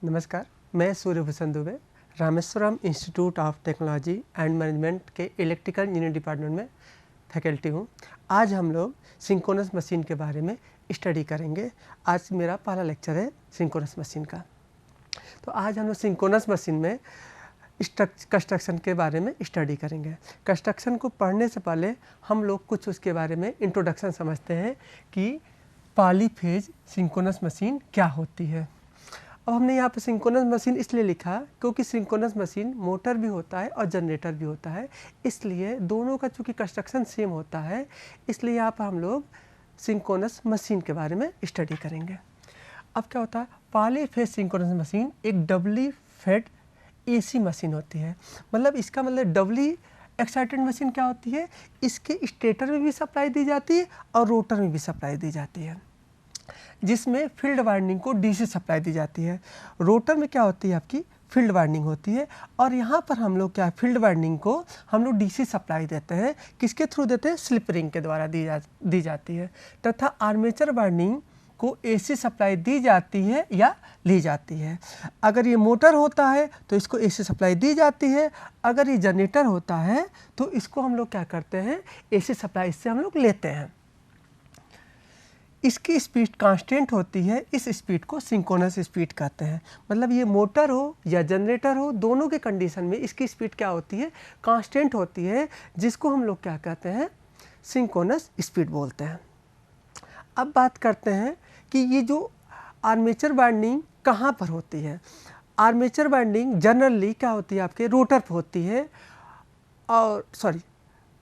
नमस्कार, मैं Suryabhushan Dubey Rameswaram institute of technology and management के इलेक्ट्रिकल इंजीनियरिंग डिपार्टमेंट में फैकल्टी हूँ। आज हम लोग सिंक्रोनस मशीन के बारे में स्टडी करेंगे। आज मेरा पहला लेक्चर है सिंक्रोनस मशीन का। तो आज हम लोग सिंक्रोनस मशीन में कंस्ट्रक्शन के बारे में स्टडी करेंगे। कंस्ट्रक्शन को पढ़ने से पहले हम लोग कुछ उसके बारे में इंट्रोडक्शन समझते हैं कि पॉलीफेज सिंक्रोनस मशीन क्या होती है। अब हमने यहाँ पर सिंक्रोनस मशीन इसलिए लिखा क्योंकि सिंक्रोनस मशीन मोटर भी होता है और जनरेटर भी होता है, इसलिए दोनों का चूँकि कंस्ट्रक्शन सेम होता है, इसलिए यहाँ पर हम लोग सिंक्रोनस मशीन के बारे में स्टडी करेंगे। अब क्या होता है, पॉलीफेज सिंक्रोनस मशीन एक डबली फेड एसी मशीन होती है। मतलब इसका मतलब डबली एक्साइटेड मशीन क्या होती है, इसके स्टेटर में भी सप्लाई दी जाती है और रोटर में भी सप्लाई दी जाती है, जिसमें फील्ड वाइंडिंग को डीसी सप्लाई दी जाती है। रोटर में क्या होती है, आपकी फील्ड वाइंडिंग होती है, और यहाँ पर हम लोग क्या फील्ड वाइंडिंग को हम लोग डीसी सप्लाई देते हैं। किसके थ्रू देते हैं, स्लिप रिंग के द्वारा दी जाती है। तथा आर्मेचर वाइंडिंग को एसी सप्लाई दी जाती है या ली जाती है। अगर ये मोटर होता है तो इसको एसी सप्लाई दी जाती है, अगर ये जनरेटर होता है तो इसको हम लोग क्या करते हैं, एसी सप्लाई इससे हम लोग लेते हैं। इसकी स्पीड कांस्टेंट होती है, इस स्पीड को सिंक्रोनस स्पीड कहते हैं। मतलब ये मोटर हो या जनरेटर हो, दोनों के कंडीशन में इसकी स्पीड क्या होती है, कांस्टेंट होती है, जिसको हम लोग क्या कहते हैं, सिंक्रोनस स्पीड बोलते हैं। अब बात करते हैं कि ये जो आर्मेचर वाइंडिंग कहाँ पर होती है। आर्मेचर वाइंडिंग जनरली क्या होती है, आपके रोटर पर होती है, और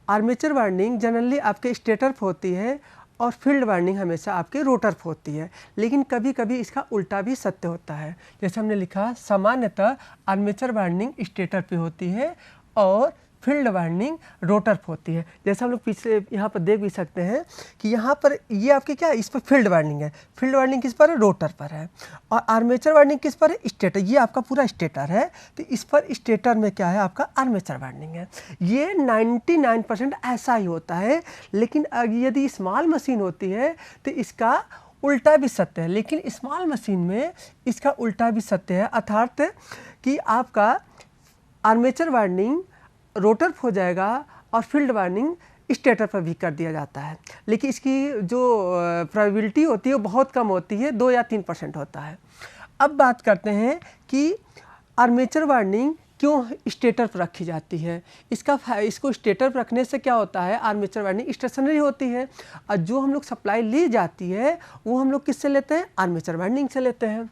आर्मेचर वाइंडिंग जनरली आपके स्टेटर पर होती है और फील्ड वाइंडिंग हमेशा आपके रोटर पर होती है। लेकिन कभी कभी इसका उल्टा भी सत्य होता है। जैसे हमने लिखा, सामान्यतः आर्मेचर वाइंडिंग स्टेटर पे होती है और फील्ड वाइंडिंग रोटर पर होती है। जैसे हम लोग पीछे यहाँ पर देख भी सकते हैं कि यहाँ पर ये आपके क्या है, इस पर फील्ड वाइंडिंग है। फील्ड वाइंडिंग किस पर है, रोटर पर है, और आर्मेचर वाइंडिंग किस पर है, स्टेटर। ये आपका पूरा स्टेटर है, तो इस पर स्टेटर में क्या है, आपका आर्मेचर वाइंडिंग है। ये 99% ऐसा ही होता है। लेकिन यदि स्मॉल मशीन होती है तो इसका उल्टा भी सत्य है। लेकिन स्मॉल मशीन में इसका उल्टा भी सत्य है, अर्थात कि आपका आर्मेचर वाइंडिंग रोटर हो जाएगा और फील्ड वाइंडिंग स्टेटर पर भी कर दिया जाता है। लेकिन इसकी जो प्रोबेबिलिटी होती है वो बहुत कम होती है, 2 या 3% होता है। अब बात करते हैं कि आर्मेचर वाइंडिंग क्यों स्टेटर पर रखी जाती है। इसको स्टेटर पर रखने से क्या होता है, आर्मेचर वाइंडिंग स्टेशनरी होती है, और जो हम लोग सप्लाई ली जाती है वो हम लोग किससे लेते हैं, आर्मेचर वाइंडिंग से लेते हैं।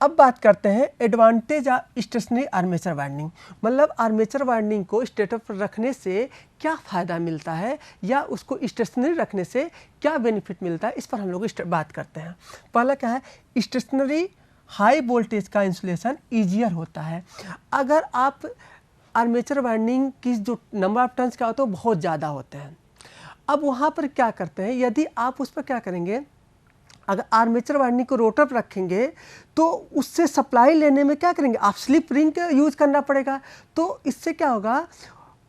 अब बात करते हैं advantage of stationary armature winding. मतलब आर्मेचर वाइंडिंग को स्टेटर पर रखने से क्या फ़ायदा मिलता है या उसको स्टेशनरी रखने से क्या बेनिफिट मिलता है, इस पर हम लोग बात करते हैं। पहला क्या है, स्टेशनरी हाई वोल्टेज का इंसुलेशन ईजियर होता है। अगर आप आर्मेचर वाइंडिंग की जो नंबर ऑफ टर्न्स क्या होता है वो बहुत ज़्यादा होते हैं। अब वहाँ पर क्या करते हैं, यदि आप उस पर क्या करेंगे, अगर आर्मेचर वाइंडिंग को रोटर पर रखेंगे तो उससे सप्लाई लेने में क्या करेंगे, आप स्लिप रिंग का यूज़ करना पड़ेगा। तो इससे क्या होगा,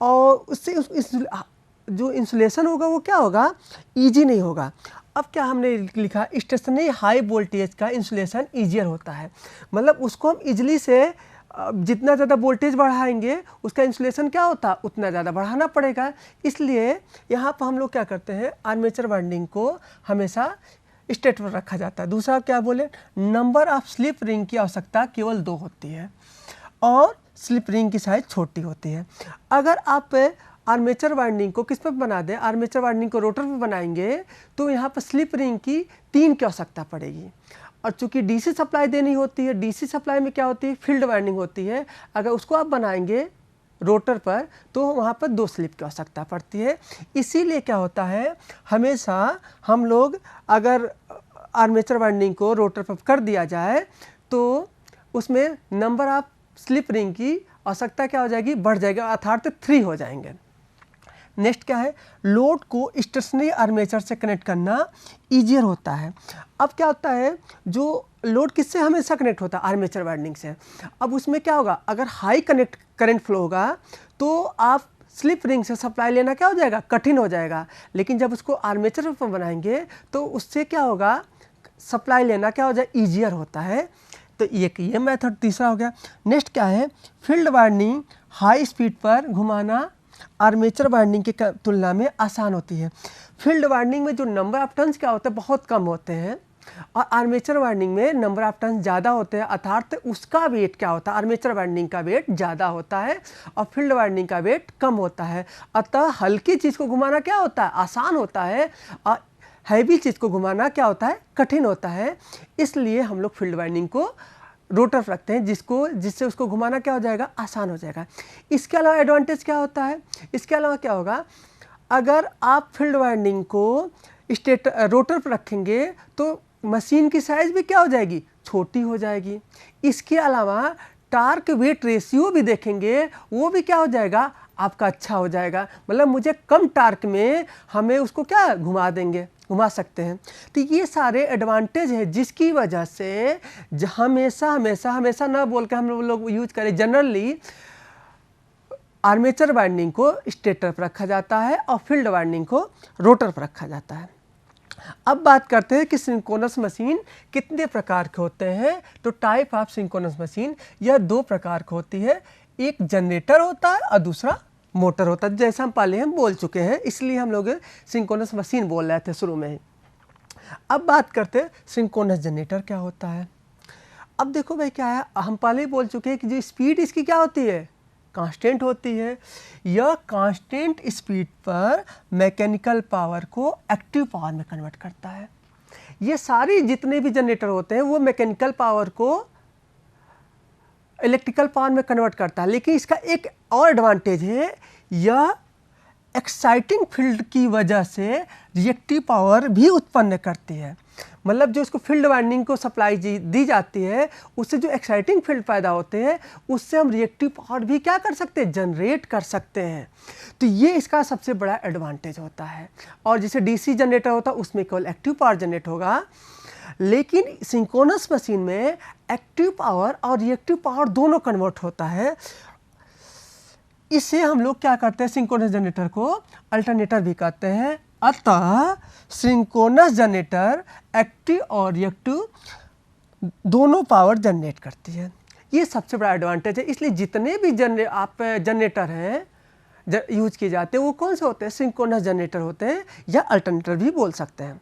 और उससे जो इंसुलेशन होगा वो क्या होगा, ईजी नहीं होगा। अब क्या हमने लिखा, स्टेशनरी हाई वोल्टेज का इंसुलेशन ईजियर होता है। मतलब उसको हम इजली से जितना ज़्यादा वोल्टेज बढ़ाएंगे उसका इंसुलेशन क्या होता, उतना ज़्यादा बढ़ाना पड़ेगा। इसलिए यहाँ पर हम लोग क्या करते हैं, आर्मेचर वाइंडिंग को हमेशा स्टेटर पर रखा जाता है। दूसरा क्या बोले, नंबर ऑफ स्लिप रिंग की आवश्यकता केवल 2 होती है और स्लिप रिंग की साइज छोटी होती है। अगर आप आर्मेचर वाइंडिंग को किस पर बना दें, आर्मेचर वाइंडिंग को रोटर पर बनाएंगे तो यहाँ पर स्लिप रिंग की 3 की आवश्यकता पड़ेगी। और चूंकि डीसी सप्लाई देनी होती है, डीसी सप्लाई में क्या होती है, फील्ड वाइंडिंग होती है। अगर उसको आप बनाएंगे रोटर पर तो वहाँ पर 2 स्लिप की आवश्यकता पड़ती है। इसीलिए क्या होता है, हमेशा हम लोग अगर आर्मेचर वाइंडिंग को रोटर पर कर दिया जाए तो उसमें नंबर ऑफ स्लिप रिंग की आवश्यकता क्या हो जाएगी, बढ़ जाएगा, अर्थात 3 हो जाएंगे। नेक्स्ट क्या है, लोड को स्टेशनरी आर्मेचर से कनेक्ट करना ईजियर होता है। अब क्या होता है, जो लोड किससे हमेशा कनेक्ट होता है, आर्मेचर वाइंडिंग से। अब उसमें क्या होगा, अगर हाई करंट फ्लो होगा तो आप स्लिप रिंग से सप्लाई लेना क्या हो जाएगा, कठिन हो जाएगा। लेकिन जब उसको आर्मेचर पर बनाएंगे तो उससे क्या होगा, सप्लाई लेना क्या हो जाए, ईजियर होता है। तो ये मेथड तीसरा हो गया। नेक्स्ट क्या है, फील्ड वाइंडिंग हाई स्पीड पर घुमाना आर्मेचर वाइंडिंग की तुलना में आसान होती है। फील्ड वाइंडिंग में जो नंबर ऑफ टर्न्स क्या होते हैं, बहुत कम होते हैं, और आर्मेचर वाइंडिंग में नंबर ऑफ टर्न्स ज़्यादा होते हैं, अर्थात उसका वेट क्या होता है, आर्मेचर वाइंडिंग का वेट ज़्यादा होता है और फील्ड वाइंडिंग का वेट कम होता है। अतः हल्की चीज़ को घुमाना क्या होता है, आसान होता है, और हैवी चीज़ को घुमाना क्या होता है, कठिन होता है। इसलिए हम लोग फील्ड वाइंडिंग को रोटर रखते हैं, जिससे उसको घुमाना क्या हो जाएगा, आसान हो जाएगा। इसके अलावा एडवांटेज क्या होता है, इसके अलावा क्या होगा, अगर आप फील्ड वाइंडिंग को रोटर पर रखेंगे तो मशीन की साइज़ भी क्या हो जाएगी, छोटी हो जाएगी। इसके अलावा टार्क वेट रेशियो भी देखेंगे, वो भी क्या हो जाएगा, आपका अच्छा हो जाएगा। मतलब मुझे कम टार्क में हमें उसको क्या घुमा सकते हैं। तो ये सारे एडवांटेज है, जिसकी वजह से हमेशा ना बोल के हम लोग यूज करें, जनरली आर्मेचर वाइंडिंग को स्टेटर पर रखा जाता है और फील्ड वाइंडिंग को रोटर पर रखा जाता है। अब बात करते हैं कि सिंक्रोनस मशीन कितने प्रकार के होते हैं। तो टाइप ऑफ सिंक्रोनस मशीन यह दो प्रकार की होती है, एक जनरेटर होता है और दूसरा मोटर होता है। जैसा हम बोल चुके हैं, इसलिए हम लोग सिंक्रोनस मशीन बोल रहे थे शुरू में ही। अब बात करते हैं सिंक्रोनस जनरेटर क्या होता है। अब देखो भाई क्या है, हम पहले ही बोल चुके हैं कि जो स्पीड इसकी क्या होती है, कांस्टेंट होती है। यह कांस्टेंट स्पीड पर मैकेनिकल पावर को एक्टिव पावर में कन्वर्ट करता है। ये सारी जितने भी जनरेटर होते हैं वो मैकेनिकल पावर को इलेक्ट्रिकल पावर में कन्वर्ट करता है। लेकिन इसका एक और एडवांटेज है, यह एक्साइटिंग फील्ड की वजह से रिएक्टिव पावर भी उत्पन्न करती है। मतलब जो इसको फील्ड वाइंडिंग को सप्लाई दी जाती है, उससे जो एक्साइटिंग फील्ड पैदा होते हैं, उससे हम रिएक्टिव पावर भी क्या कर सकते हैं, जनरेट कर सकते हैं। तो ये इसका सबसे बड़ा एडवांटेज होता है। और जैसे डीसी जनरेटर होता है उसमें केवल एक्टिव पावर जनरेट होगा, लेकिन सिंक्रोनस मशीन में एक्टिव पावर और रिएक्टिव पावर दोनों कन्वर्ट होता है। इससे हम लोग क्या करते हैं, सिंक्रोनस जनरेटर को अल्टरनेटर भी कहते हैं। अतः सिंक्रोनस जनरेटर एक्टिव और रिएक्टिव दोनों पावर जनरेट करती है। ये सबसे बड़ा एडवांटेज है। इसलिए जितने भी जनरेटर हैं यूज किए जाते हैं वो कौन से होते हैं, सिंक्रोनस जनरेटर होते हैं, या अल्टरनेटर भी बोल सकते हैं।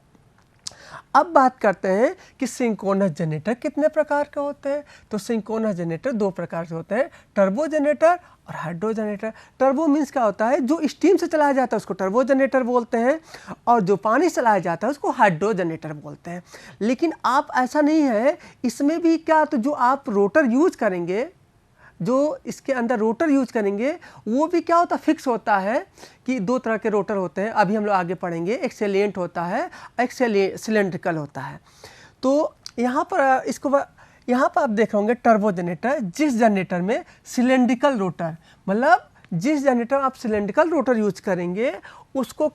अब बात करते हैं कि सिंक्रोनस जनरेटर कितने प्रकार के होते हैं। तो सिंक्रोनस जनरेटर दो प्रकार के होते हैं, टर्बो जनरेटर और हाइड्रो जनरेटर। टर्बो मीन्स क्या होता है, जो स्टीम से चलाया जाता है उसको टर्बो जनरेटर बोलते हैं, और जो पानी से चलाया जाता है उसको हाइड्रो जनरेटर बोलते हैं। लेकिन आप ऐसा नहीं है, इसमें भी क्या, तो जो आप रोटर यूज करेंगे, जो इसके अंदर रोटर यूज करेंगे, वो भी क्या होता है, फिक्स होता है कि दो तरह के रोटर होते हैं। अभी हम लोग आगे पढ़ेंगे, एक सेलिएंट होता है, एक सिलेंड्रिकल होता है। तो यहाँ पर आप देख रहे होंगे टर्बो जनरेटर, जिस जनरेटर में सिलेंड्रिकल रोटर, मतलब जिस जनरेटर आप सिलेंड्रिकल रोटर यूज करेंगे उसको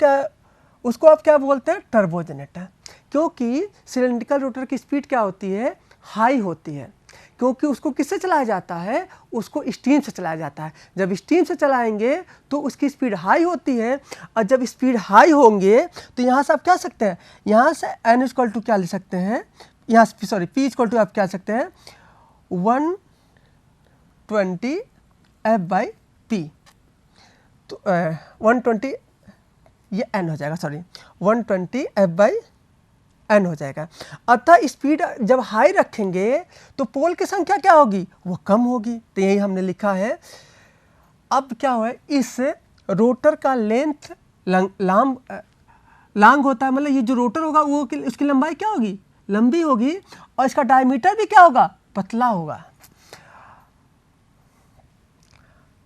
आप क्या बोलते हैं, टर्बो जनरेटर। क्योंकि सिलेंड्रिकल रोटर की स्पीड क्या होती है, हाई होती है, क्योंकि उसको किससे चलाया जाता है, उसको स्टीम से चलाया जाता है। जब स्टीम से चलाएंगे तो उसकी स्पीड हाई होती है, और जब स्पीड हाई होंगे तो यहाँ से आप क्या सकते हैं, यहाँ से n = क्या ले सकते हैं, यहाँ से P = आप क्या सकते हैं, 120 F/P। तो 120 ये n हो जाएगा, 120 F/n हो जाएगा। अतः स्पीड जब हाई रखेंगे तो पोल की संख्या क्या होगी, वो कम होगी। तो यही हमने लिखा है। अब क्या हुआ, इस रोटर का लेंथ लॉन्ग होता है, मतलब ये जो रोटर होगा वो उसकी लंबाई क्या होगी, लंबी होगी, और इसका डायमीटर भी क्या होगा, पतला होगा,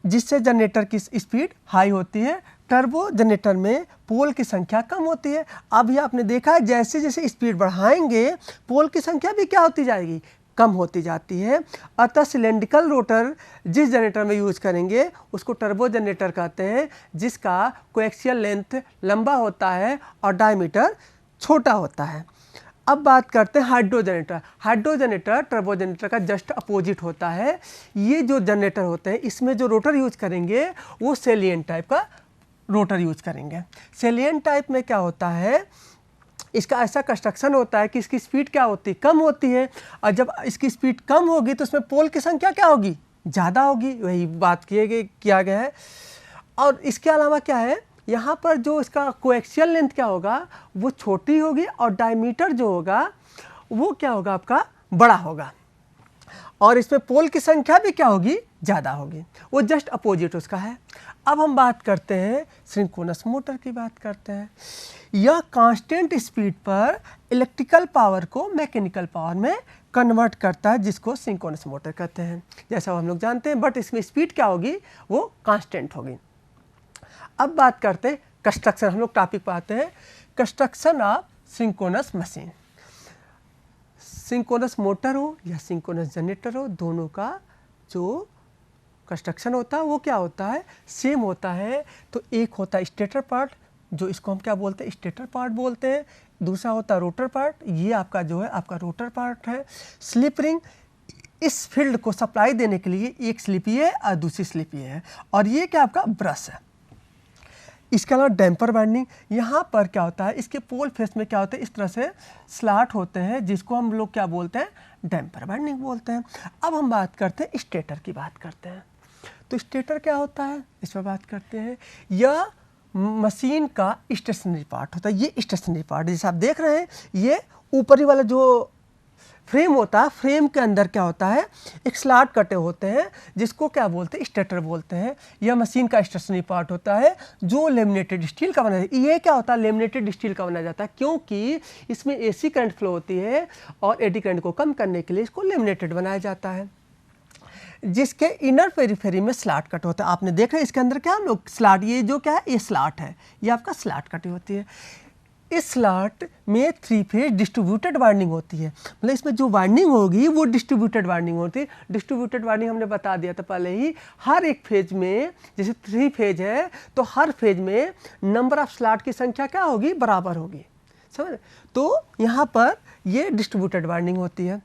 जिससे जनरेटर की स्पीड हाई होती है। टर्बो जनरेटर में पोल की संख्या कम होती है। अब ये आपने देखा है, जैसे जैसे स्पीड बढ़ाएंगे पोल की संख्या भी क्या होती जाएगी, कम होती जाती है। अतः सिलेंड्रिकल रोटर जिस जनरेटर में यूज करेंगे उसको टर्बो जनरेटर कहते हैं, जिसका कोएक्सियल लेंथ लंबा होता है और डायमीटर छोटा होता है। अब बात करते हैं hydro generator. Hydro generator turbo generator का जस्ट अपोजिट होता है। ये जो जनरेटर होते हैं इसमें जो रोटर यूज करेंगे वो सेलिएंट टाइप का रोटर यूज करेंगे। सेलिएंट टाइप में क्या होता है, इसका ऐसा कंस्ट्रक्शन होता है कि इसकी स्पीड क्या होती है, कम होती है, और जब इसकी स्पीड कम होगी तो उसमें पोल की संख्या क्या होगी, ज़्यादा होगी। वही बात किया गया है। और इसके अलावा क्या है, यहाँ पर जो इसका कोएक्सियल लेंथ क्या होगा, वो छोटी होगी, और डायमीटर जो होगा वो क्या होगा, आपका बड़ा होगा, और इसमें पोल की संख्या भी क्या होगी, ज़्यादा होगी। वो जस्ट अपोजिट उसका है। अब हम बात करते हैं सिंक्रोनस मोटर की बात करते हैं। यह कांस्टेंट स्पीड पर इलेक्ट्रिकल पावर को मैकेनिकल पावर में कन्वर्ट करता है, जिसको सिंक्रोनस मोटर कहते हैं, जैसा हम लोग जानते हैं। बट इसमें स्पीड क्या होगी, वो कांस्टेंट होगी। अब बात करते हैं कंस्ट्रक्शन, हम लोग टॉपिक पर आते हैं, construction of synchronous machine. Synchronous motor हो या सिंक्रोनस जनरेटर हो, दोनों का जो कंस्ट्रक्शन होता है वो क्या होता है, सेम होता है। तो एक होता है स्टेटर पार्ट, जो इसको हम क्या बोलते हैं, स्टेटर पार्ट बोलते हैं। दूसरा होता है रोटर पार्ट, ये आपका जो है आपका रोटर पार्ट है। स्लिप रिंग, इस फील्ड को सप्लाई देने के लिए एक स्लिप ये है और दूसरी स्लिप ये है, और ये क्या आपका ब्रश है। इसके अलावा डैम्पर वाइंडिंग, यहाँ पर क्या होता है, इसके पोल फेस में क्या होता है, इस तरह से स्लॉट होते हैं, जिसको हम लोग क्या बोलते हैं, डैम्पर वाइंडिंग बोलते हैं। अब हम बात करते हैं स्टेटर की बात करते हैं। तो स्टेटर क्या होता है, इस पर बात करते हैं। यह मशीन का स्टेशनरी पार्ट होता है। ये स्टेशनरी पार्ट जैसे आप देख रहे हैं, ये ऊपरी वाला जो फ्रेम होता है, फ्रेम के अंदर क्या होता है, एक स्लॉट कटे होते हैं, जिसको क्या बोलते हैं, स्टेटर बोलते हैं। यह मशीन का स्टेशनरी पार्ट होता है, जो लेमिनेटेड स्टील का बना जाता है। ये क्या होता है, लेमिनेटेड स्टील का बना जाता है, क्योंकि इसमें एसी करंट फ्लो होती है, और एडी करंट को कम करने के लिए इसको लेमिनेटेड बनाया जाता है, जिसके इनर पेरिफेरी में स्लॉट कट होता है। आपने देखा है इसके अंदर क्या हम लोग स्लॉट, ये जो क्या है, ये स्लॉट है, ये आपका स्लॉट कटी होती है। इस स्लॉट में 3 फेज डिस्ट्रीब्यूटेड वाइंडिंग होती है, मतलब इसमें जो वाइंडिंग होगी वो डिस्ट्रीब्यूटेड वाइंडिंग होती है। डिस्ट्रीब्यूटेड वाइंडिंग हमने बता दिया था पहले ही, हर एक फेज में, जैसे 3 फेज है तो हर फेज में नंबर ऑफ स्लॉट की संख्या क्या होगी, बराबर होगी, समझ। तो यहाँ पर ये डिस्ट्रीब्यूटेड वाइंडिंग होती है,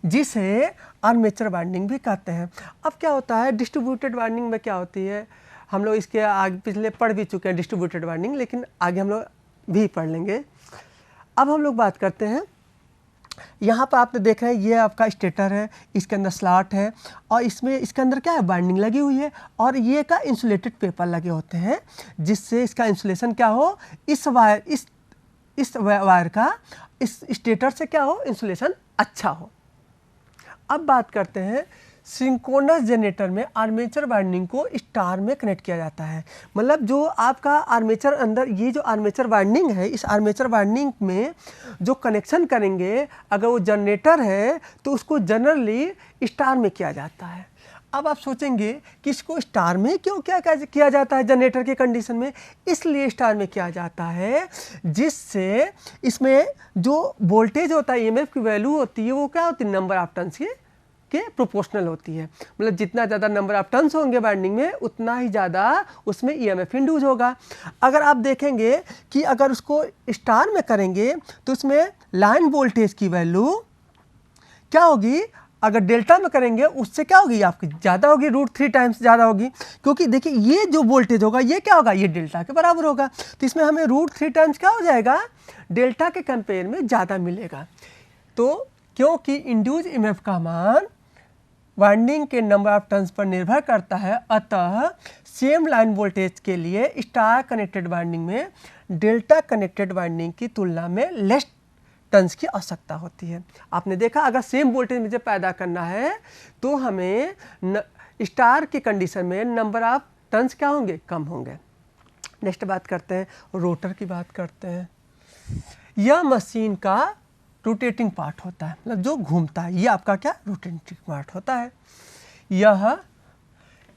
जिसे आर्मेचर वाइंडिंग भी कहते हैं। अब क्या होता है डिस्ट्रीब्यूटेड वाइंडिंग में, क्या होती है, हम लोग इसके आगे पिछले पढ़ भी चुके हैं डिस्ट्रीब्यूटेड वाइंडिंग, लेकिन आगे हम लोग भी पढ़ लेंगे। अब हम लोग बात करते हैं, यहाँ पर आपने देखा है ये आपका स्टेटर है, इसके अंदर स्लॉट है, और इसमें इसके अंदर क्या है, वाइंडिंग लगी हुई है, और ये का इंसुलेटेड पेपर लगे होते हैं, जिससे इसका इंसुलेशन क्या हो, इस वायर का इस स्टेटर से क्या हो, इंसुलेशन अच्छा हो। अब बात करते हैं सिंक्रोनस जनरेटर में आर्मेचर वाइंडिंग को स्टार में कनेक्ट किया जाता है। मतलब जो आपका आर्मेचर अंदर, ये जो आर्मेचर वाइंडिंग है, इस आर्मेचर वाइंडिंग में जो कनेक्शन करेंगे, अगर वो जनरेटर है तो उसको जनरली स्टार में किया जाता है। अब आप सोचेंगे कि इसको स्टार में क्यों क्या किया जाता है जनरेटर के कंडीशन में, इसलिए स्टार में किया जाता है, जिससे इसमें जो वोल्टेज होता है, ईएमएफ की वैल्यू होती है, वो क्या होती है, नंबर ऑफ टर्न्स के प्रोपोर्शनल होती है। मतलब जितना ज़्यादा नंबर ऑफ टर्न्स होंगे वाइंडिंग में, उतना ही ज़्यादा उसमें ईएमएफ इंड्यूस होगा। अगर आप देखेंगे कि अगर उसको स्टार में करेंगे तो उसमें लाइन वोल्टेज की वैल्यू क्या होगी, अगर डेल्टा में करेंगे उससे क्या होगी, आपकी ज़्यादा होगी, √3 टाइम्स ज़्यादा होगी, क्योंकि देखिए ये जो वोल्टेज होगा ये क्या होगा, ये डेल्टा के बराबर होगा। तो इसमें हमें √3 टाइम्स क्या हो जाएगा, डेल्टा के कंपेयर में ज़्यादा मिलेगा। तो क्योंकि इंड्यूस ईएमएफ का मान वाइंडिंग के नंबर ऑफ टर्न्स पर निर्भर करता है, अतः सेम लाइन वोल्टेज के लिए स्टार कनेक्टेड वाइंडिंग में डेल्टा कनेक्टेड वाइंडिंग की तुलना में लेस टर्न्स की आवश्यकता होती है। आपने देखा अगर सेम वोल्टेज मुझे पैदा करना है तो हमें स्टार की कंडीशन में नंबर ऑफ टर्न्स क्या होंगे, कम होंगे। नेक्स्ट बात करते हैं रोटर की बात करते हैं। यह मशीन का रोटेटिंग पार्ट होता है, मतलब जो घूमता है, ये आपका क्या रोटेटिंग पार्ट होता है। यह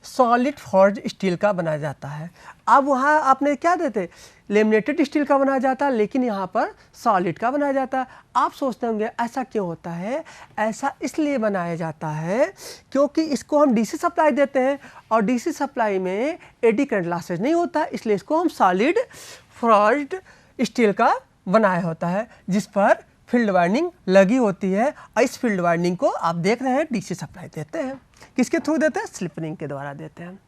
सॉलिड फॉर्ज स्टील का बनाया जाता है। अब वहाँ आपने क्या देते, लेमिनेटेड स्टील का बनाया जाता है, लेकिन यहाँ पर सॉलिड का बनाया जाता है। आप सोचते होंगे ऐसा क्यों होता है, ऐसा इसलिए बनाया जाता है क्योंकि इसको हम डीसी सप्लाई देते हैं, और डीसी सप्लाई में एडी करंट लॉसेज नहीं होता, इसलिए इसको हम सॉलिड फॉर्ज्ड स्टील का बनाया होता है, जिस पर फील्ड वाइंडिंग लगी होती है। और इस फील्ड वाइंडिंग को आप देख रहे हैं डीसी सप्लाई देते हैं, किसके थ्रू देते हैं, स्लिप रिंग के द्वारा देते हैं।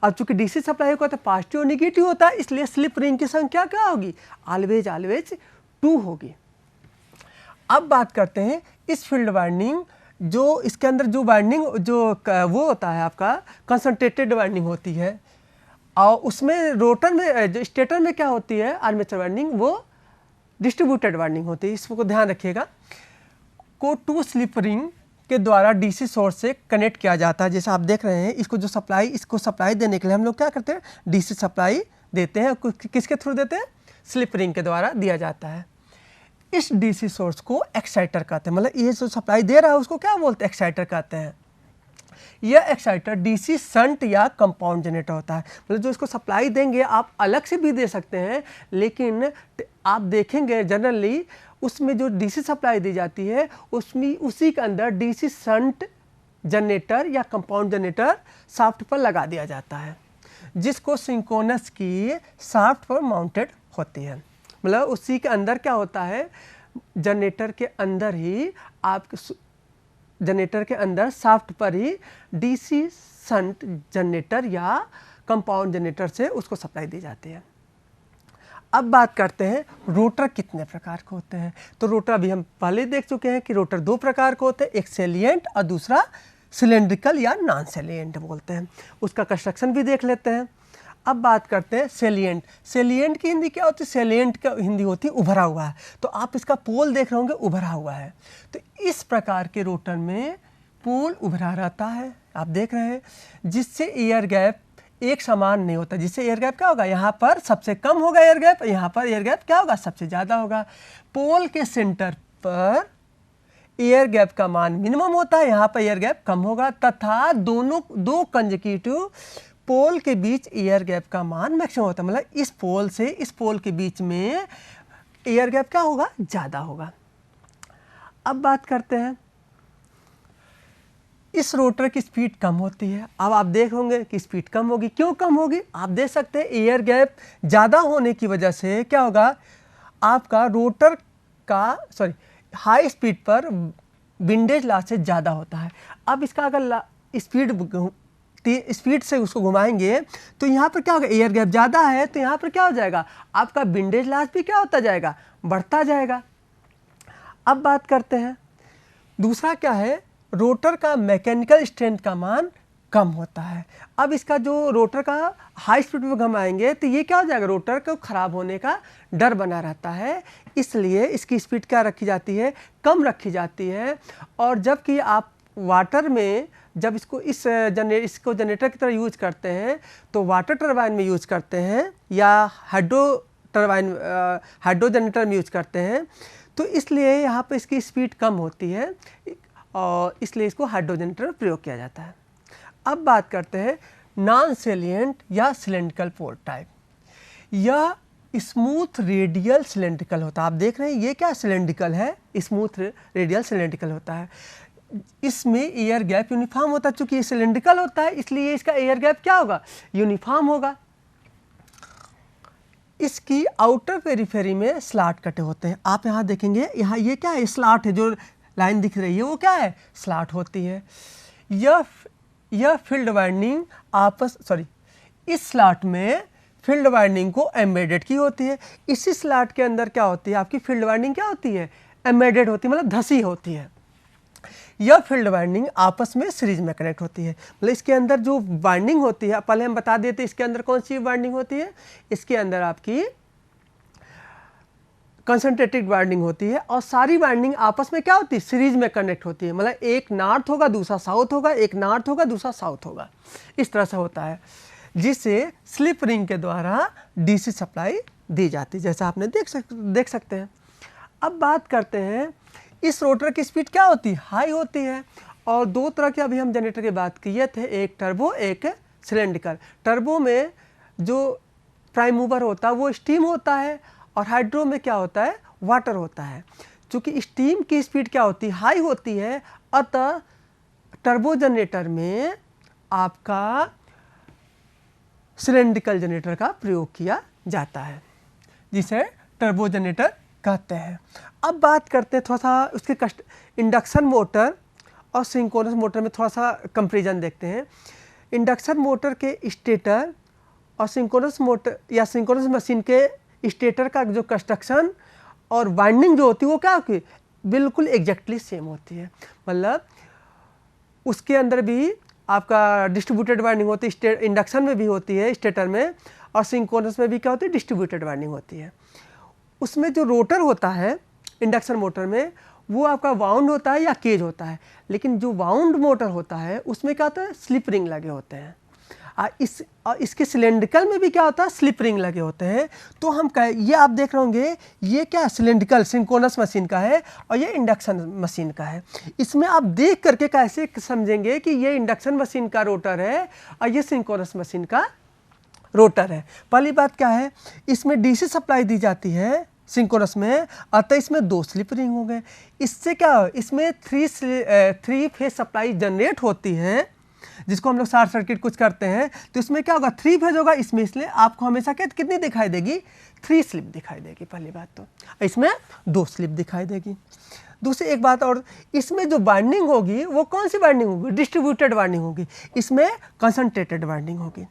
अब चूंकि डीसी सप्लाई को तो पॉजिटिव और निगेटिव होता है, इसलिए स्लिप रिंग की संख्या क्या होगी, ऑलवेज 2 होगी। अब बात करते हैं इस फील्ड वाइंडिंग, जो इसके अंदर जो वाइंडिंग जो वो होता है आपका कंसंट्रेटेड वाइंडिंग होती है, और उसमें रोटर में जो स्टेटर में क्या होती है आर्मेचर वाइंडिंग, वो डिस्ट्रीब्यूटेड वाइंडिंग होती है। इसको ध्यान रखिएगा। को 2 स्लिप रिंग के द्वारा डीसी सोर्स से कनेक्ट किया जाता है। जैसे आप देख रहे हैं, इसको सप्लाई देने के लिए हम लोग क्या करते हैं, डीसी सप्लाई देते हैं। किसके थ्रू देते हैं, स्लिप रिंग के द्वारा दिया जाता है। इस डीसी सोर्स को एक्साइटर कहते हैं, मतलब ये जो सप्लाई दे रहा है उसको क्या बोलते हैं, एक्साइटर कहते हैं। यह एक्साइटर डीसी शंट या कंपाउंड जनरेटर होता है। मतलब जो इसको सप्लाई देंगे आप अलग से भी दे सकते हैं, लेकिन आप देखेंगे जनरली उसमें जो डीसी सप्लाई दी जाती है उसमें उसी के अंदर डीसी शंट जनरेटर या कंपाउंड जनरेटर शाफ्ट पर लगा दिया जाता है, जिसको सिंक्रोनस की शाफ्ट पर माउंटेड होती है। मतलब उसी के अंदर क्या होता है, जनरेटर के अंदर ही जनरेटर के अंदर शाफ्ट पर ही डीसी शंट जनरेटर या कंपाउंड जनरेटर से उसको सप्लाई दी जाती है। अब बात करते हैं रोटर कितने प्रकार के होते हैं। तो रोटर अभी हम पहले देख चुके हैं कि रोटर 2 प्रकार के होते हैं, एक सैलिएंट और दूसरा सिलेंड्रिकल या नॉन सैलिएंट बोलते हैं। उसका कंस्ट्रक्शन भी देख लेते हैं। अब बात करते हैं सैलिएंट। सैलिएंट की हिंदी क्या होती है, सैलिएंट की हिंदी होती है उभरा हुआ है। तो आप इसका पोल देख रहे होंगे उभरा हुआ है। तो इस प्रकार के रोटर में पोल उभरा रहता है, आप देख रहे हैं, जिससे एयर गैप एक समान नहीं होता। जिससे एयर गैप क्या होगा, यहाँ पर सबसे कम होगा एयर गैप, यहाँ पर एयर गैप क्या होगा, सबसे ज़्यादा होगा। पोल के सेंटर पर एयर गैप का मान मिनिमम होता है, यहाँ पर एयर गैप कम होगा, तथा दो कंसेक्यूटिव पोल के बीच एयर गैप का मान मैक्सिमम होता है। मतलब इस पोल से इस पोल के बीच में एयर गैप क्या होगा, ज़्यादा होगा। अब बात करते हैं, इस रोटर की स्पीड कम होती है। अब आप देख होंगे कि स्पीड कम होगी। क्यों कम होगी, आप देख सकते हैं एयर गैप ज़्यादा होने की वजह से क्या होगा, आपका रोटर का हाई स्पीड पर विंडेज लॉसेज ज़्यादा होता है। अब इसका अगर स्पीड से उसको घुमाएंगे तो यहाँ पर क्या होगा, एयर गैप ज़्यादा है तो यहाँ पर क्या हो जाएगा, आपका विंडेज लॉस भी क्या होता जाएगा, बढ़ता जाएगा। अब बात करते हैं दूसरा क्या है, रोटर का मैकेनिकल स्ट्रेंथ का मान कम होता है। अब इसका जो रोटर का हाई स्पीड पर घुमाएंगे तो ये क्या हो जाएगा, रोटर को ख़राब होने का डर बना रहता है, इसलिए इसकी स्पीड क्या रखी जाती है, कम रखी जाती है। और जबकि आप वाटर में जब इसको जनरेटर की तरह यूज़ करते हैं तो वाटर टरबाइन में यूज़ करते हैं या हाइड्रो जनरेटर में यूज़ करते हैं, तो इसलिए यहाँ पर इसकी स्पीड कम होती है और इसलिए इसको हाइड्रो जनरेटर में प्रयोग किया जाता है। अब बात करते हैं नॉन सैलिएंट या सिलेंड्रिकल पोल टाइप। यह स्मूथ रेडियल सिलेंड्रिकल होता है। आप देख रहे हैं ये क्या सिलेंड्रिकल है, स्मूथ रेडियल सिलेंड्रिकल होता है। इसमें एयर गैप यूनिफॉर्म होता है, चूंकि ये सिलेंड्रिकल होता है इसलिए इसका एयर गैप क्या होगा, यूनिफॉर्म होगा। इसकी आउटर पेरिफेरी में स्लॉट कटे होते हैं। आप यहाँ देखेंगे, यहाँ ये क्या है, स्लॉट है, जो लाइन दिख रही है वो क्या है, स्लॉट होती है। यह फील्ड वाइंडिंग इस स्लॉट में फील्ड वाइंडिंग को एम्बेडेड की होती है। इसी स्लॉट के अंदर क्या होती है, आपकी फील्ड वाइंडिंग क्या होती है, एम्बेडेड होती है, मतलब धसी होती है। यह फील्ड वाइंडिंग आपस में सीरीज में कनेक्ट होती है। मतलब इसके अंदर जो वाइंडिंग होती है, पहले हम बता देते हैं इसके अंदर कौन सी वाइंडिंग होती है, इसके अंदर आपकी कंसंट्रेटेड वाइंडिंग होती है और सारी वाइंडिंग आपस में क्या होती है, सीरीज में कनेक्ट होती है। मतलब एक नॉर्थ होगा दूसरा साउथ होगा, एक नॉर्थ होगा दूसरा साउथ होगा, इस तरह से होता है, जिससे स्लिप रिंग के द्वारा डीसी सप्लाई दी जाती है, जैसा आपने देख सकते हैं। अब बात करते हैं इस रोटर की स्पीड क्या होती है, हाई होती है। और 2 तरह के अभी हम जनरेटर की बात किए थे, एक टर्बो एक सिलेंड्रिकल। टर्बो में जो प्राइम मूवर होता है वो स्टीम होता है और हाइड्रो में क्या होता है, वाटर होता है। चूँकि स्टीम की स्पीड क्या होती है, हाई होती है, अतः टर्बो जनरेटर में आपका सिलेंड्रिकल जनरेटर का प्रयोग किया जाता है, जिसे टर्बो जनरेटर कहते हैं। अब बात करते हैं थोड़ा सा उसके इंडक्शन मोटर और सिंक्रोनस मोटर में थोड़ा सा कंपैरिजन देखते हैं। इंडक्शन मोटर के स्टेटर और सिंक्रोनस मोटर या सिंक्रोनस मशीन के स्टेटर का जो कंस्ट्रक्शन और वाइंडिंग जो होती है वो क्या होती है, बिल्कुल एग्जैक्टली सेम होती है। मतलब उसके अंदर भी आपका डिस्ट्रीब्यूटेड वाइंडिंग होती है, इंडक्शन में भी होती है स्टेटर में, और सिंक्रोनस में भी क्या होती है, डिस्ट्रीब्यूटेड वाइंडिंग होती है। उसमें जो रोटर होता है इंडक्शन मोटर में वो आपका वाउंड होता है या केज होता है, लेकिन जो वाउंड मोटर होता है उसमें क्या होता है, स्लिप रिंग लगे होते हैं। इसके सिलेंड्रिकल में भी क्या होता है, स्लिप रिंग लगे होते हैं। तो हम ये आप देख रहे होंगे, ये क्या सिलेंड्रिकल सिंक्रोनस मशीन का है और ये इंडक्शन मशीन का है। इसमें आप देख करके कैसे समझेंगे कि ये इंडक्शन मशीन का रोटर है और ये सिंक्रोनस मशीन का रोटर है। पहली बात क्या है, इसमें डीसी सप्लाई दी जाती है सिंक्रोनस में, अतः इसमें 2 स्लिप रिंग हो गए। इससे क्या, इसमें 3 फेज सप्लाई जनरेट होती है, जिसको हम लोग शॉर्ट सर्किट कुछ करते हैं, तो इसमें क्या होगा, 3 फेज होगा इसमें, इसलिए आपको हमेशा क्या कितनी दिखाई देगी, 3 स्लिप दिखाई देगी। पहली बात तो इसमें 2 स्लिप दिखाई देगी। दूसरी एक बात और, इसमें जो वाइंडिंग होगी वो कौन सी वाइंडिंग होगी, डिस्ट्रीब्यूटेड वाइंडिंग होगी, इसमें कंसंट्रेटेड वाइंडिंग होगी।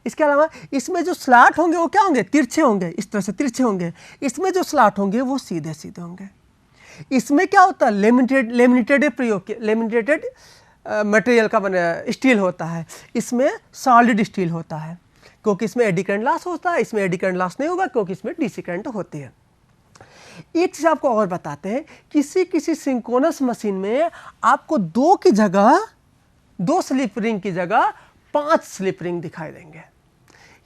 इसके अलावा इसमें जो स्लॉट होंगे वो क्या होंगे, तिरछे होंगे, इस तरह से तिरछे होंगे। इसमें जो स्लॉट होंगे वो सीधे सीधे होंगे। इसमें क्या होता है, लेमिनेटेड प्रयोग, लेमिनेटेड मटेरियल का बना स्टील होता है, इसमें सॉलिड स्टील होता है, क्योंकि इसमें एडी करंट लॉस होता है। इसमें एडी करंट लॉस नहीं होगा क्योंकि इसमें डीसी करंट होती है। एक चीज़ आपको और बताते हैं, किसी किसी सिंक्रोनस मशीन में आपको 2 की जगह, 2 स्लिप रिंग की जगह 5 स्लिप रिंग दिखाई देंगे।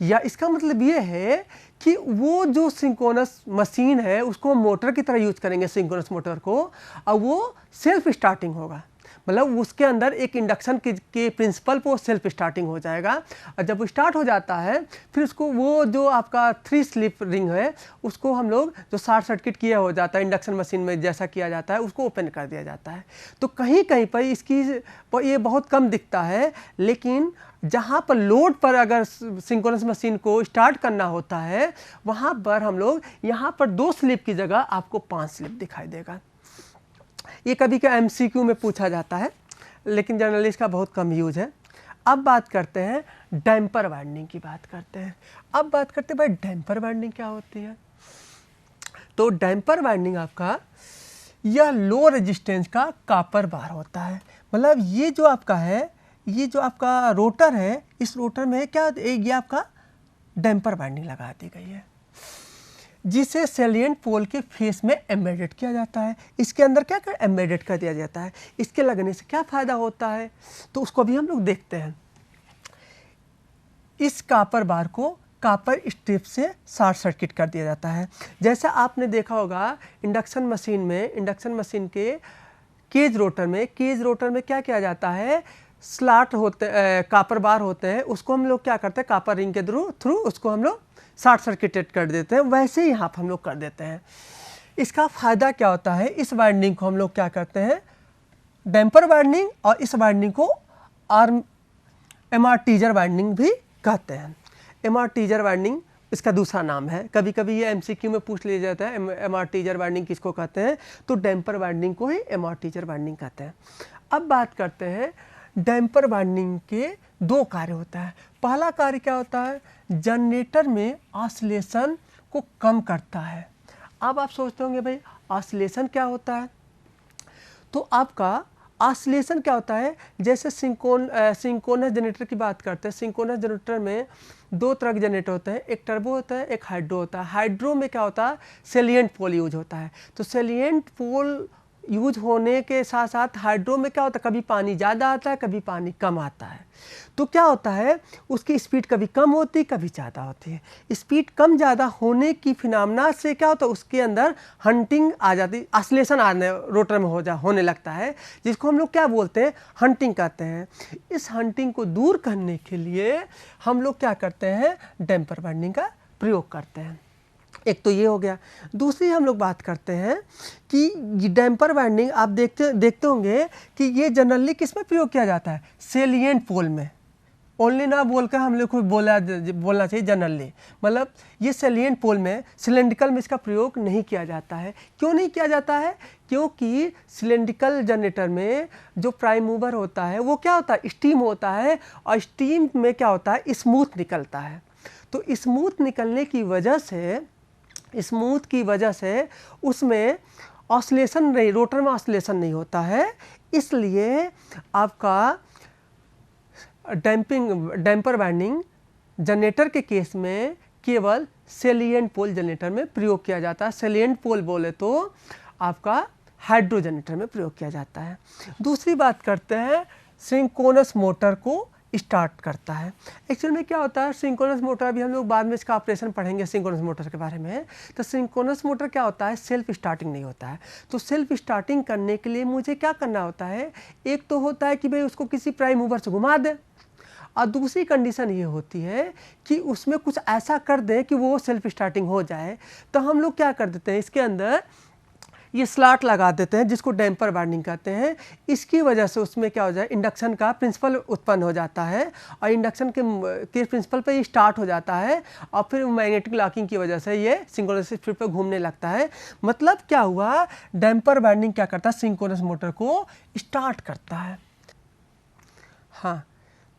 या इसका मतलब ये है कि वो जो सिंक्रोनस मशीन है उसको हम मोटर की तरह यूज करेंगे, सिंक्रोनस मोटर को, और वो सेल्फ स्टार्टिंग होगा। मतलब उसके अंदर एक इंडक्शन के प्रिंसिपल पर सेल्फ स्टार्टिंग हो जाएगा, और जब वो स्टार्ट हो जाता है फिर उसको वो जो आपका 3 स्लिप रिंग है उसको हम लोग जो शॉर्ट सर्किट किया हो जाता है इंडक्शन मशीन में जैसा किया जाता है उसको ओपन कर दिया जाता है। तो कहीं कहीं पर इसकी ये बहुत कम दिखता है, लेकिन जहाँ पर लोड पर अगर सिंक्रोनस मशीन को स्टार्ट करना होता है वहाँ पर हम लोग यहाँ पर 2 स्लिप की जगह आपको 5 स्लिप दिखाई देगा। ये कभी का MCQ में पूछा जाता है, लेकिन जनरली इसका बहुत कम यूज है। अब बात करते हैं डैम्पर वाइंडिंग की बात करते हैं। अब बात करते हैं भाई डैम्पर वाइंडिंग क्या होती है। तो डैम्पर वाइंडिंग आपका यह लो रेजिस्टेंस का कॉपर बार होता है। मतलब ये जो आपका है, ये जो आपका रोटर है, इस रोटर में क्या ये आपका डैम्पर वाइंडिंग लगा दी गई है, जिसे सैलिएंट पोल के फेस में एम्बेडेड किया जाता है। इसके अंदर क्या कर एम्बेडेड कर दिया जाता है। इसके लगने से क्या फ़ायदा होता है, तो उसको भी हम लोग देखते हैं। इस कॉपर बार को कॉपर स्ट्रिप से शॉर्ट सर्किट कर दिया जाता है। जैसा आपने देखा होगा इंडक्शन मशीन के केज रोटर में क्या किया जाता है, स्लॉट होते, कॉपर बार होते हैं, उसको हम लोग क्या करते हैं, कॉपर रिंग के थ्रू उसको हम लोग शॉर्ट सर्किटेड कर देते हैं। वैसे ही यहाँ पर हम लोग कर देते हैं। इसका फ़ायदा क्या होता है, इस वाइंडिंग को हम लोग क्या करते हैं, डैम्पर वाइंडिंग, और इस वाइंडिंग को एमार्टीजर वाइंडिंग भी कहते हैं। एमार्टीजर वाइंडिंग इसका दूसरा नाम है। कभी कभी ये MCQ में पूछ लिया जाता है एमार्टीजर वाइंडिंग किसको कहते हैं, तो डैम्पर वाइंडिंग को ही एमार्टीजर वाइंडिंग कहते हैं। अब बात करते हैं डैम्पर वाइंडिंग के 2 कार्य होता है। पहला कार्य क्या होता है, जनरेटर में ऑसिलेशन को कम करता है। अब आप सोचते होंगे भाई ऑसिलेशन क्या होता है, तो आपका ऑसिलेशन क्या होता है, जैसे सिंक्रोनस जनरेटर की बात करते हैं। सिंक्रोनस जनरेटर में 2 तरह के जनरेटर होते हैं, एक टर्बो होता है, एक हाइड्रो होता है। हाइड्रो में क्या होता है, सैलिएंट पोल यूज होता है। तो सैलिएंट पोल यूज होने के साथ साथ हाइड्रो में क्या होता है, कभी पानी ज़्यादा आता है, कभी पानी कम आता है। तो क्या होता है, उसकी स्पीड कभी कम होती है, कभी ज़्यादा होती है। स्पीड कम ज़्यादा होने की फिनोमेना से क्या होता है, उसके अंदर हंटिंग आ जाती, ऑसिलेशन आने रोटर में होने लगता है, जिसको हम लोग क्या बोलते हैं, हंटिंग कहते हैं। इस हंटिंग को दूर करने के लिए हम लोग क्या करते हैं, डैम्पर वाइंडिंग का प्रयोग करते हैं। एक तो ये हो गया। दूसरी हम लोग बात करते हैं कि डैम्पर वाइंडिंग आप देखते होंगे कि ये जनरली किस में प्रयोग किया जाता है, सैलिएंट पोल में। ओनली ना बोलकर हम लोग को बोलना चाहिए जनरली। मतलब ये सैलिएंट पोल में, सिलेंड्रिकल में इसका प्रयोग नहीं किया जाता है। क्यों नहीं किया जाता है, क्योंकि सिलेंड्रिकल जनरेटर में जो प्राइम मूवर होता है वो क्या होता है, स्टीम होता है, और स्टीम में क्या होता है, स्मूथ निकलता है। तो स्मूथ निकलने की वजह से स्मूथ की वजह से उसमें ऑसिलेशन नहीं, रोटर में ऑसिलेशन नहीं होता है, इसलिए आपका डैम्पर वाइंडिंग जनरेटर के केस में केवल सेलिएंट पोल जनरेटर में प्रयोग किया जाता है। सेलिएंट पोल बोले तो आपका हाइड्रो जनरेटर में प्रयोग किया जाता है। दूसरी बात करते हैं सिंक्रोनस मोटर को स्टार्ट करता है। एक्चुअल में क्या होता है सिंक्रोनस मोटर, अभी हम लोग बाद में इसका ऑपरेशन पढ़ेंगे सिंक्रोनस मोटर के बारे में। तो सिंक्रोनस मोटर क्या होता है, सेल्फ स्टार्टिंग नहीं होता है। तो सेल्फ स्टार्टिंग करने के लिए मुझे क्या करना होता है, एक तो होता है कि भाई उसको किसी प्राइम मूवर से घुमा दे, और दूसरी कंडीशन ये होती है कि उसमें कुछ ऐसा कर दें कि वो सेल्फ स्टार्टिंग हो जाए। तो हम लोग क्या कर देते हैं, इसके अंदर ये स्लॉट लगा देते हैं जिसको डैम्पर वाइंडिंग कहते हैं। इसकी वजह से उसमें क्या हो जाए, इंडक्शन का प्रिंसिपल उत्पन्न हो जाता है, और इंडक्शन के प्रिंसिपल पे ये स्टार्ट हो जाता है, और फिर मैग्नेटिक लॉकिंग की वजह से ये सिंक्रोनस स्पीड पे घूमने लगता है। मतलब क्या हुआ, डैम्पर वाइंडिंग क्या करता है, सिंक्रोनस मोटर को स्टार्ट करता है। हाँ,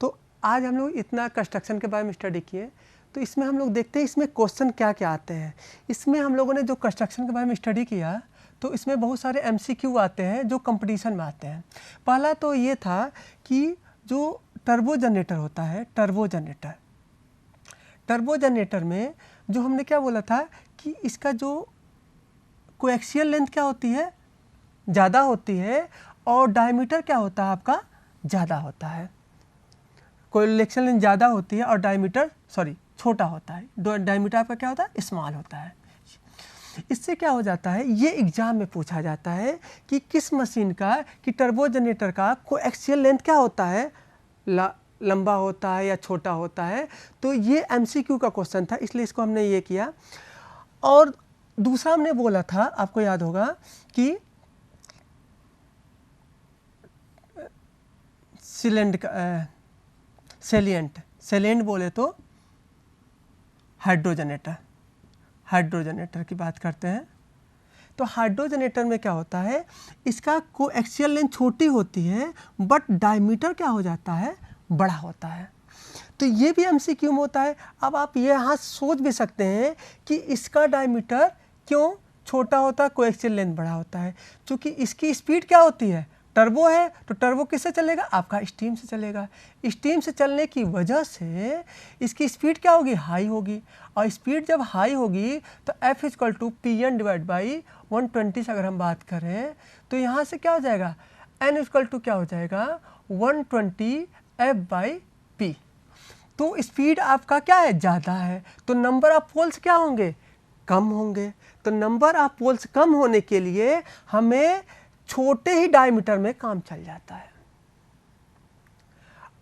तो आज हम लोग इतना कंस्ट्रक्शन के बारे में स्टडी किए, तो इसमें हम लोग देखते हैं इसमें क्वेश्चन क्या क्या आते हैं। इसमें हम लोगों ने जो कंस्ट्रक्शन के बारे में स्टडी किया, तो इसमें बहुत सारे MCQ आते हैं जो कंपटीशन में आते हैं। पहला तो ये था कि जो टर्बो जनरेटर होता है, टर्बो जनरेटर में जो हमने क्या बोला था कि इसका जो कोएक्सियल लेंथ क्या होती है, ज़्यादा होती है, और डायमीटर क्या होता है आपका, ज़्यादा होता है। कोएक्सियल लेंथ ज़्यादा होती है और डायमीटर छोटा होता है। डायमीटर आपका क्या होता है, स्मॉल होता है। इससे क्या हो जाता है, ये एग्जाम में पूछा जाता है कि किस मशीन का, कि टर्बो जनरेटर का कोएक्सियल लेंथ क्या होता है, लंबा होता है या छोटा होता है। तो ये MCQ का क्वेश्चन था, इसलिए इसको हमने ये किया। और दूसरा हमने बोला था, आपको याद होगा कि सेलिएंट बोले तो हाइड्रो जनरेटर की बात करते हैं। तो हाइड्रो जनरेटर में क्या होता है, इसका कोएक्सियल लेंथ छोटी होती है बट डायमीटर क्या हो जाता है, बड़ा होता है। तो ये भी MCQ में होता है। अब आप ये यहाँ सोच भी सकते हैं कि इसका डायमीटर क्यों छोटा होता है, कोएक्सियल लेंथ बड़ा होता है, क्योंकि इसकी स्पीड क्या होती है, टर्बो है, तो टर्बो किससे चलेगा, आपका स्टीम से चलेगा। स्टीम से चलने की वजह से इसकी स्पीड क्या होगी, हाई होगी, और स्पीड जब हाई होगी तो F = P/120 से अगर हम बात करें तो यहाँ से क्या हो जाएगा, N = क्या हो जाएगा, 120 F/P। तो स्पीड आपका क्या है, ज़्यादा है, तो नंबर ऑफ पोल्स क्या होंगे, कम होंगे। तो नंबर ऑफ पोल्स कम होने के लिए हमें छोटे ही डायमीटर में काम चल जाता है।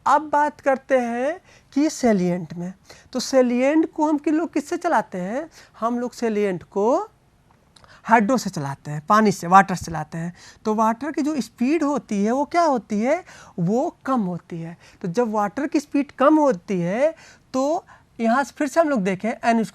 अब बात करते हैं कि सेलिएंट में, तो सेलिएंट को हम किससे चलाते हैं, हम लोग सेलिएंट को हाइड्रो से चलाते हैं, पानी से, वाटर से चलाते हैं। तो वाटर की जो स्पीड होती है वो क्या होती है, वो कम होती है। तो जब वाटर की स्पीड कम होती है तो यहाँ से फिर से हम लोग देखें N =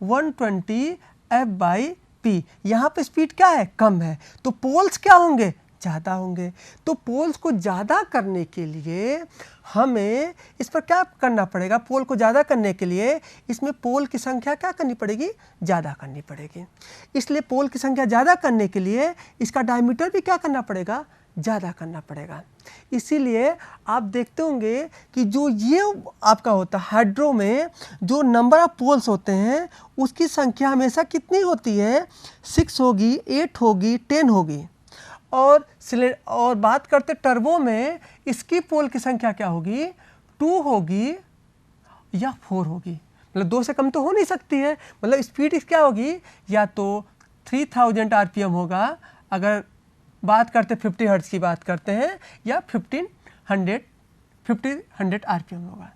120 F/P। यहाँ पे स्पीड क्या है, कम है, तो पोल्स क्या होंगे, ज़्यादा होंगे। तो पोल्स को ज़्यादा करने के लिए हमें इस पर क्या करना पड़ेगा, पोल को ज़्यादा करने के लिए इसमें पोल की संख्या क्या करनी पड़ेगी, ज़्यादा करनी पड़ेगी। इसलिए पोल की संख्या ज़्यादा करने के लिए इसका डायमीटर भी क्या करना पड़ेगा, ज़्यादा करना पड़ेगा। इसीलिए आप देखते होंगे कि जो ये आपका होता है हाइड्रो में जो नंबर ऑफ पोल्स होते हैं उसकी संख्या हमेशा कितनी होती है, 6 होगी, 8 होगी, 10 होगी। और बात करते टर्बो में इसकी पोल की संख्या क्या होगी, 2 होगी या 4 होगी। मतलब 2 से कम तो हो नहीं सकती है। मतलब स्पीड क्या होगी, या तो 3000 RPM होगा अगर बात करते 50 हर्ट्ज की बात करते हैं, या 1500 RPM होगा।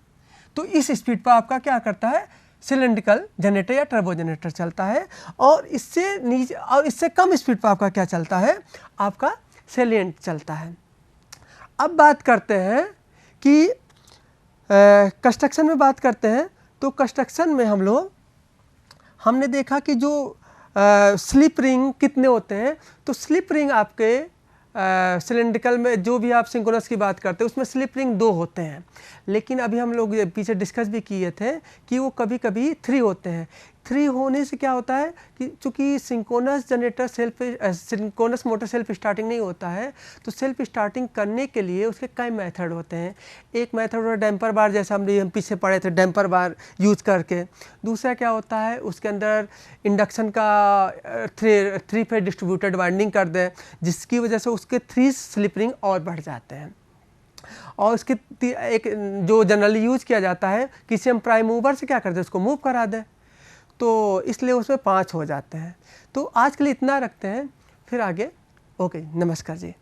तो इस स्पीड पर आपका क्या करता है, सिलेंड्रिकल जनरेटर या टर्बो जनरेटर चलता है। और इससे नीचे और इससे कम स्पीड पर आपका क्या चलता है, आपका सेलिएंट चलता है। अब बात करते हैं कि कंस्ट्रक्शन में बात करते हैं। तो कंस्ट्रक्शन में हमने देखा कि जो स्लिप रिंग कितने होते हैं। तो स्लिप रिंग आपके सिलेंड्रिकल में जो भी आप सिंक्रोनस की बात करते हैं उसमें स्लिप रिंग 2 होते हैं, लेकिन अभी हम लोग पीछे डिस्कस भी किए थे कि वो कभी कभी 3 होते हैं। 3 होने से क्या होता है कि चूँकि synchronous generator synchronous motor self starting नहीं होता है, तो सेल्फ स्टार्टिंग करने के लिए उसके कई मेथड होते हैं। एक मेथड होता है डैम्पर बार, जैसा हम पीछे पढ़े थे, डैम्पर बार यूज़ करके। दूसरा क्या होता है, उसके अंदर इंडक्शन का 3 फेज डिस्ट्रीब्यूटेड वाइंडिंग कर दें, जिसकी वजह से उसके 3 स्लिप रिंग और बढ़ जाते हैं। और उसके एक जो जनरली यूज़ किया जाता है, किसी हम प्राइम मूवर से क्या करते हैं, उसको मूव करा दें, तो इसलिए उसमें 5 हो जाते हैं। तो आज के लिए इतना रखते हैं, फिर आगे। ओके, नमस्कार जी।